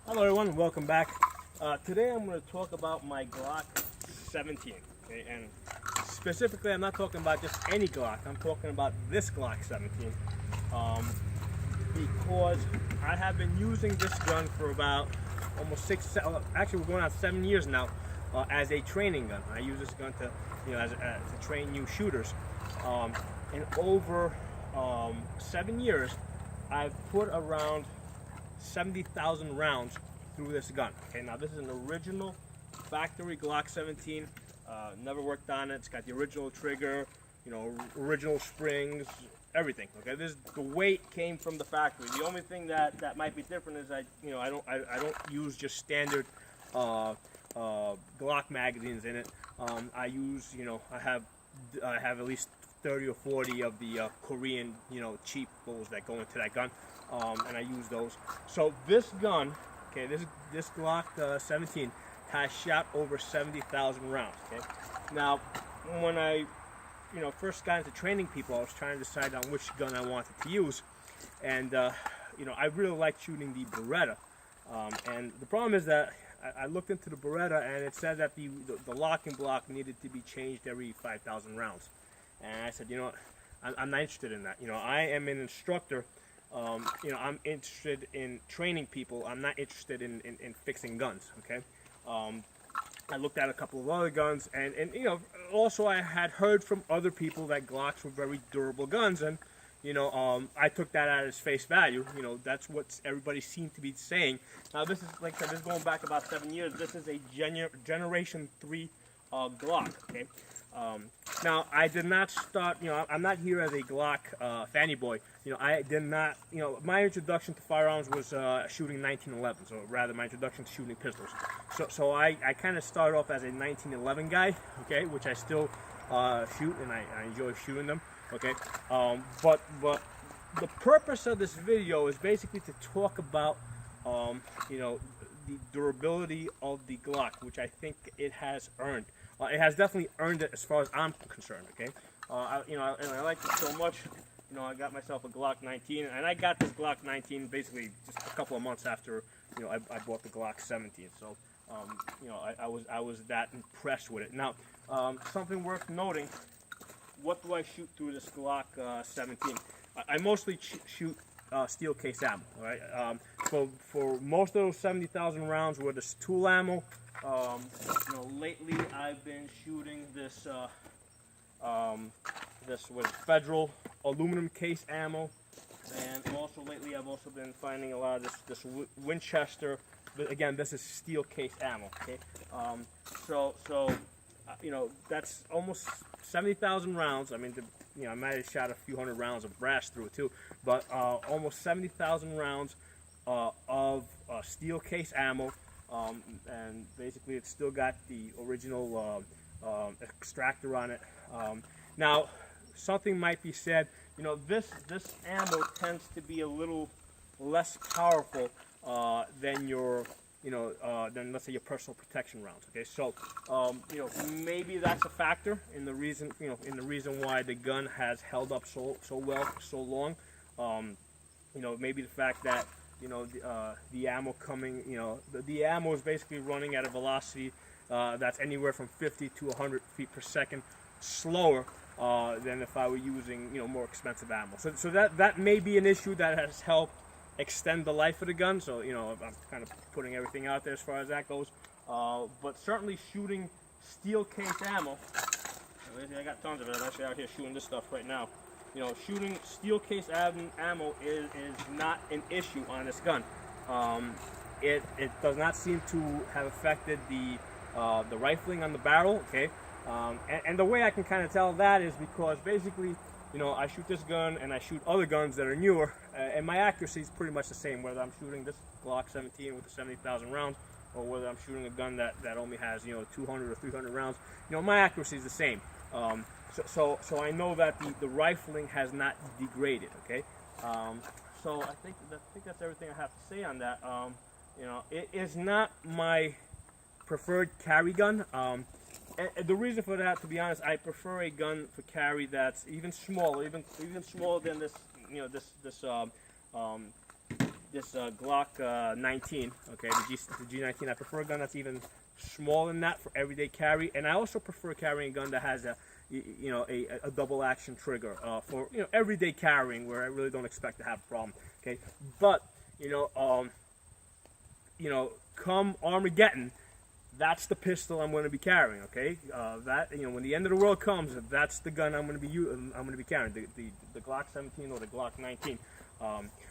Hello everyone, welcome back. Today I'm going to talk about my Glock 17. Okay? And specifically I'm not talking about just any Glock, I'm talking about this Glock 17. Because I have been using this gun for about almost actually we're going on 7 years now as a training gun. I use this gun to, to train new shooters. In over 7 years, I've put around 70,000 rounds through this gun. Okay, now this is an original factory Glock 17. Never worked on it. It's got the original trigger, original springs, everything. Okay, the weight came from the factory. The only thing that might be different is I don't use just standard Glock magazines in it. I use, I have at least 30 or 40 of the Korean, cheap bulls that go into that gun. And I use those. So this gun, okay, this Glock 17 has shot over 70,000 rounds. Okay, now when I, first got into training people, I was trying to decide on which gun I wanted to use, and I really like shooting the Beretta. And the problem is that I looked into the Beretta, and it said that the locking block needed to be changed every 5,000 rounds. And I said, I'm not interested in that. I am an instructor. I'm interested in training people. I'm not interested in fixing guns. Okay. I looked at a couple of other guns, and also I had heard from other people that Glocks were very durable guns, and I took that at its face value. That's what everybody seemed to be saying. Now this is, like I said, this is going back about 7 years. This is a Generation 3 Glock. Okay. Now I did not start, I'm not here as a Glock fanny boy. I did not, my introduction to firearms was shooting 1911, so rather my introduction to shooting pistols. So I kind of started off as a 1911 guy, okay, which I still shoot, and I enjoy shooting them, okay. But the purpose of this video is basically to talk about, the durability of the Glock, which I think it has earned. It has definitely earned it as far as I'm concerned. Okay, and I like it so much. I got myself a Glock 19, and I got this Glock 19 basically just a couple of months after I bought the Glock 17. So I was that impressed with it. Now something worth noting: what do I shoot through this Glock 17? I mostly shoot steel case ammo. All right. For most of those 70,000 rounds were this tool ammo. Lately I've been shooting this this was federal aluminum case ammo, and also lately I've also been finding a lot of this Winchester, but again this is steel case ammo. Okay, that's almost 70,000 rounds. I mean, I might have shot a few hundred rounds of brass through it too, but almost 70,000 rounds of steel case ammo. And basically it's still got the original extractor on it. Now something might be said, this ammo tends to be a little less powerful than your than, let's say, your personal protection rounds. Okay, so maybe that's a factor in the reason why the gun has held up so well for so long. Maybe the fact that the ammo coming, the ammo is basically running at a velocity that's anywhere from 50 to 100 feet per second slower than if I were using, more expensive ammo. So that may be an issue that has helped extend the life of the gun. So, I'm kind of putting everything out there as far as that goes. But certainly shooting steel case ammo, I got tons of it. I'm actually out here shooting this stuff right now. Shooting steel case ammo is not an issue on this gun. It does not seem to have affected the rifling on the barrel. Okay, and the way I can kind of tell that is because basically, I shoot this gun and I shoot other guns that are newer, and my accuracy is pretty much the same whether I'm shooting this Glock 17 with the 70,000 rounds or whether I'm shooting a gun that only has 200 or 300 rounds. My accuracy is the same. So I know that the rifling has not degraded. Okay, so I think that's everything I have to say on that. It is not my preferred carry gun. And the reason for that, to be honest, I prefer a gun for carry that's even smaller, even smaller than this this Glock 19, okay, the G19. I prefer a gun that's even smaller than that for everyday carry, and I also prefer carrying a gun that has a double action trigger for everyday carrying where I really don't expect to have a problem. Okay, but come Armageddon, that's the pistol I'm going to be carrying. Okay, when the end of the world comes, that's the gun I'm going to be carrying, the Glock 17 or the Glock 19.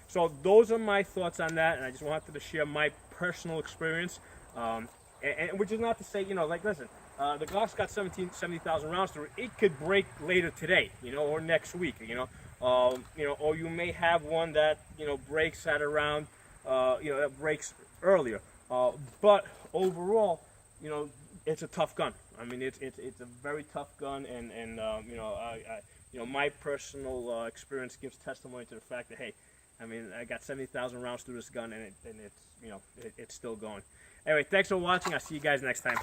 So those are my thoughts on that, and I just wanted to share my personal experience. And which is not to say, listen, the Glock's got 70,000 rounds through it. It could break later today, or next week, or you may have one that, breaks at around, that breaks earlier. But overall, it's a tough gun. I mean, it's a very tough gun, and my personal experience gives testimony to the fact that, hey, I mean, I got 70,000 rounds through this gun, and it's still going. Anyway, thanks for watching. I'll see you guys next time.